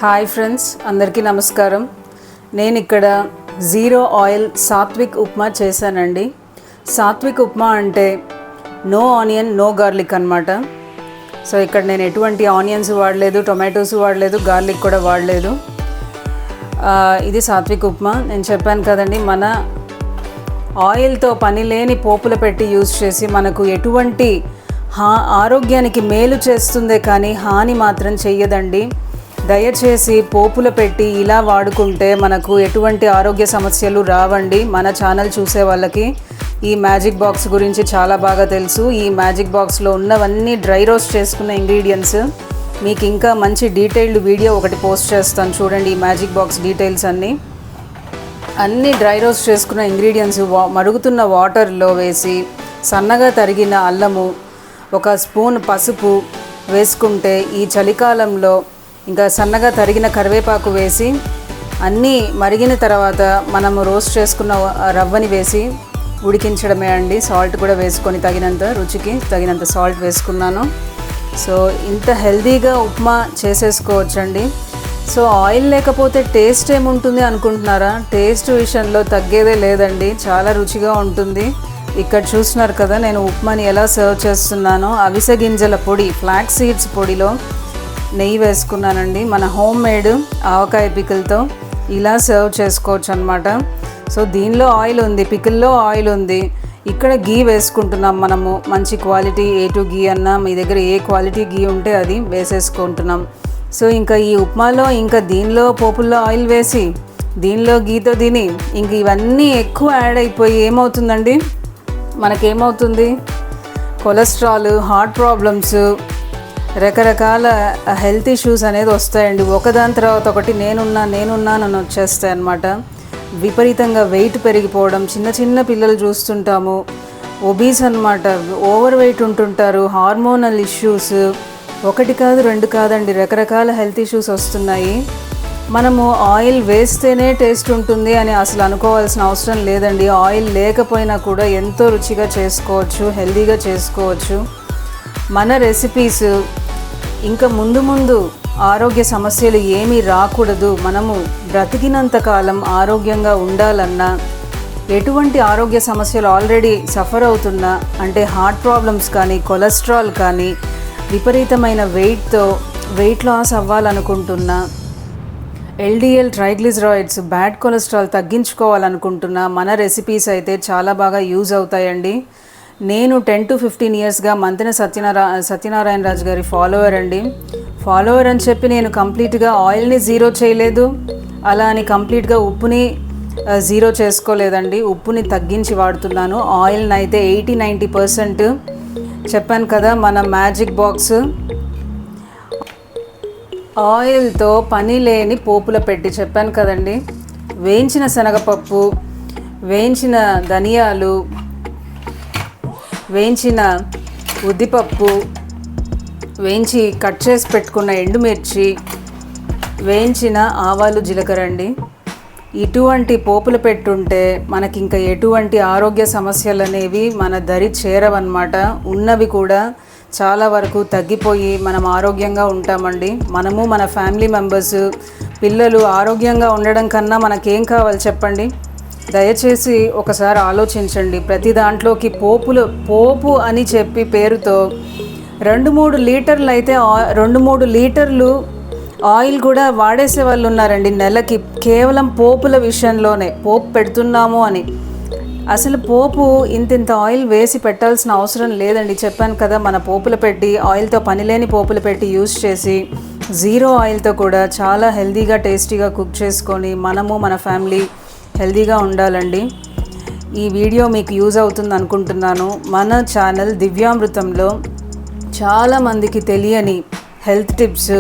Hi friends, అందరికీ నమస్కారం. నేను ఇక్కడ జీరో ఆయిల్ సాత్విక్ ఉప్మా చేశానండి. సాత్విక్ ఉప్మా అంటే నో ఆనియన్ నో గార్లిక్ అన్నమాట. సో ఇక్కడ నేను ఎటువంటి ఆనియన్స్ వాడలేదు, టొమాటోస్ వాడలేదు, గార్లిక్ కూడా వాడలేదు. ఇది సాత్విక్ ఉప్మా. నేను చెప్పాను కదండి, మన ఆయిల్తో పని లేని పోపులు పెట్టి యూజ్ చేసి మనకు ఎటువంటి ఆరోగ్యానికి మేలు చేస్తుందే కానీ హాని మాత్రం చెయ్యదండి. దయచేసి పోపుల పెట్టి ఇలా వాడుకుంటే మనకు ఎటువంటి ఆరోగ్య సమస్యలు రావండి. మన ఛానల్ చూసే వాళ్ళకి ఈ మ్యాజిక్ బాక్స్ గురించి చాలా బాగా తెలుసు. ఈ మ్యాజిక్ బాక్స్లో ఉన్నవన్నీ డ్రై రోస్ట్ చేసుకున్న ఇంగ్రీడియంట్స్. మీకు ఇంకా మంచి డీటెయిల్డ్ వీడియో ఒకటి పోస్ట్ చేస్తాను, చూడండి. ఈ మ్యాజిక్ బాక్స్ డీటెయిల్స్ అన్నీ డ్రై రోస్ట్ చేసుకున్న ఇంగ్రీడియంట్స్ మరుగుతున్న వాటర్లో వేసి సన్నగా తరిగిన అల్లము, ఒక స్పూన్ పసుపు వేసుకుంటే ఈ చలికాలంలో ఇంకా సన్నగా తరిగిన కరివేపాకు వేసి అన్నీ మరిగిన తర్వాత మనము రోస్ట్ చేసుకున్న రవ్వని వేసి ఉడికించడమే అండి. సాల్ట్ కూడా వేసుకొని తగినంత, రుచికి తగినంత సాల్ట్ వేసుకున్నాను. సో ఇంత హెల్తీగా ఉప్మా చేసేసుకోవచ్చండి. సో ఆయిల్ లేకపోతే టేస్ట్ ఏముంటుంది అనుకుంటున్నారా? టేస్ట్ విషయంలో తగ్గేదే లేదండి, చాలా రుచిగా ఉంటుంది. ఇక్కడ చూస్తున్నారు కదా, నేను ఉప్మాని ఎలా సర్వ్ చేస్తున్నానో. అవిసె గింజల పొడి, ఫ్లాక్స్ సీడ్స్ పొడిలో నెయ్యి వేసుకున్నానండి. మన హోమ్ మేడ్ ఆవకాయ పికిల్తో ఇలా సర్వ్ చేసుకోవచ్చు అనమాట. సో దీనిలో ఆయిల్ ఉంది, పికిల్లో ఆయిల్ ఉంది. ఇక్కడ గీ వేసుకుంటున్నాం మనము. మంచి క్వాలిటీ A2 గీ అన్నా, మీ దగ్గర ఏ క్వాలిటీ గీ ఉంటే అది వేసేసుకుంటున్నాం. సో ఇంకా ఈ ఉప్మాలో ఇంకా దీనిలో పోపుల్లో ఆయిల్ వేసి దీనిలో గీతో తిని ఇంక ఇవన్నీ ఎక్కువ యాడ్ అయిపోయి ఏమవుతుందండి, మనకేమవుతుంది? కొలెస్ట్రాల్, హార్ట్ ప్రాబ్లమ్స్, రకరకాల హెల్త్ ఇష్యూస్ అనేది వస్తాయండి. ఒకదాని తర్వాత ఒకటి నేనున్నానని వచ్చేస్తాయి అన్నమాట. విపరీతంగా వెయిట్ పెరిగిపోవడం, చిన్న పిల్లలు చూస్తుంటాము, ఒబీస్ అన్నమాట, ఓవర్ వెయిట్ ఉంటుంటారు, హార్మోనల్ ఇష్యూస్, ఒకటి కాదు రెండు కాదండి, రకరకాల హెల్త్ ఇష్యూస్ వస్తున్నాయి. మనము ఆయిల్ వేస్తేనే టేస్ట్ ఉంటుంది అని అసలు అనుకోవాల్సిన అవసరం లేదండి. ఆయిల్ లేకపోయినా కూడా ఎంతో రుచిగా చేసుకోవచ్చు, హెల్తీగా చేసుకోవచ్చు. మన రెసిపీస్ ఇంకా ముందు ఆరోగ్య సమస్యలు ఏమీ రాకూడదు, మనము బ్రతికినంత కాలం ఆరోగ్యంగా ఉండాలన్నా, ఎటువంటి ఆరోగ్య సమస్యలు ఆల్రెడీ సఫర్ అవుతున్నా, అంటే హార్ట్ ప్రాబ్లమ్స్ కానీ, కొలెస్ట్రాల్ కానీ, విపరీతమైన వెయిట్ లాస్ అవ్వాలనుకుంటున్నా, LDL ట్రైగ్లిజరాయిడ్స్, బ్యాడ్ కొలెస్ట్రాల్ తగ్గించుకోవాలనుకుంటున్నా, మన రెసిపీస్ అయితే చాలా బాగా యూజ్ అవుతాయండి. నేను 10 to 15 ఇయర్స్గా మంతెన సత్యనారాయణ రాజు గారి ఫాలోవర్ అని చెప్పి నేను కంప్లీట్గా ఆయిల్ని జీరో చేయలేదు, అలా అని కంప్లీట్గా ఉప్పుని జీరో చేసుకోలేదండి. ఉప్పుని తగ్గించి వాడుతున్నాను. ఆయిల్ని అయితే 80-90% చెప్పాను కదా. మన మ్యాజిక్ బాక్స్ ఆయిల్తో పని లేని పోపుల పెట్టి చెప్పాను కదండి. వేయించిన శనగపప్పు, వేయించిన ధనియాలు, వేయించిన ఉద్దిపప్పు, వేయించి కట్ చేసి పెట్టుకున్న ఎండుమిర్చి, వేయించిన ఆవాలు, జీలకర్ర అండి. ఇటువంటి పోపులు పెట్టుంటే మనకి ఇంకా ఎటువంటి ఆరోగ్య సమస్యలు అనేవి మన దరి చేరవన్నమాట. ఉన్నవి కూడా చాలా వరకు తగ్గిపోయి మనం ఆరోగ్యంగా ఉంటామండి. మనము, మన ఫ్యామిలీ మెంబర్స్, పిల్లలు ఆరోగ్యంగా ఉండడం కన్నా మనకేం కావాలి చెప్పండి? దయచేసి ఒకసారి ఆలోచించండి. ప్రతి దాంట్లోకి పోపు అని చెప్పి పేరుతో 2-3 లీటర్లు అయితే 2-3 లీటర్లు ఆయిల్ కూడా వాడేసే వాళ్ళు ఉన్నారండి నెలకి, కేవలం పోపుల విషయంలోనే. పోపు పెడుతున్నాము అని, అసలు పోపు ఇంత ఆయిల్ వేసి పెట్టాల్సిన అవసరం లేదండి. చెప్పాను కదా, మన పోపులు పెట్టి, ఆయిల్తో పనిలేని పోపులు పెట్టి యూజ్ చేసి జీరో ఆయిల్తో కూడా చాలా హెల్తీగా, టేస్టీగా కుక్ చేసుకొని మనము, మన ఫ్యామిలీ హెల్తీగా ఉండాలండి. ఈ వీడియో మీకు యూజ్ అవుతుంది అనుకుంటున్నాను. మన ఛానల్ దివ్యామృతంలో చాలామందికి తెలియని health tips,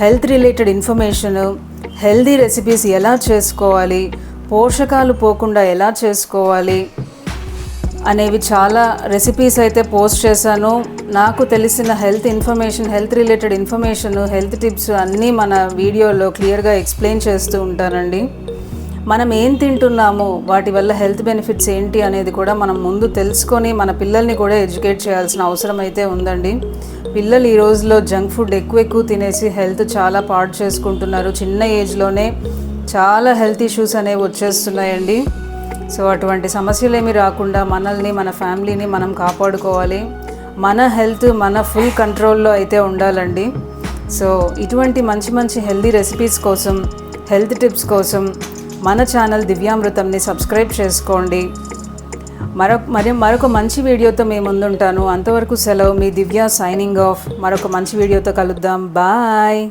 health related information, healthy recipes ఎలా చేసుకోవాలి, పోషకాలు పోకుండా ఎలా చేసుకోవాలి అనేవి చాలా రెసిపీస్ అయితే పోస్ట్ చేశాను. నాకు తెలిసిన health information, health related information, health tips అన్నీ మన వీడియోలో క్లియర్గా ఎక్స్ప్లెయిన్ చేస్తూ ఉంటానండి. మనం ఏం తింటున్నాము, వాటి వల్ల హెల్త్ బెనిఫిట్స్ ఏంటి అనేది కూడా మనం ముందు తెలుసుకొని మన పిల్లల్ని కూడా ఎడ్యుకేట్ చేయాల్సిన అవసరం అయితే ఉందండి. పిల్లలు ఈ రోజులో జంక్ ఫుడ్ ఎక్కువ తినేసి హెల్త్ చాలా పాడు చేసుకుంటున్నారు. చిన్న ఏజ్లోనే చాలా హెల్త్ ఇష్యూస్ అనేవి వచ్చేస్తున్నాయండి. సో అటువంటి సమస్యలు ఏమీ రాకుండా మనల్ని, మన ఫ్యామిలీని మనం కాపాడుకోవాలి. మన హెల్త్ మన ఫుల్ కంట్రోల్లో అయితే ఉండాలండి. సో ఇటువంటి మంచి మంచి హెల్తీ రెసిపీస్ కోసం, హెల్త్ టిప్స్ కోసం మన ఛానల్ దివ్యామృతంని సబ్స్క్రైబ్ చేసుకోండి. మరొక మంచి వీడియోతో మీ ముందుంటాను. అంతవరకు సెలవు. మీ దివ్య సైనింగ్ ఆఫ్. మరొక మంచి వీడియోతో కలుద్దాం. బాయ్.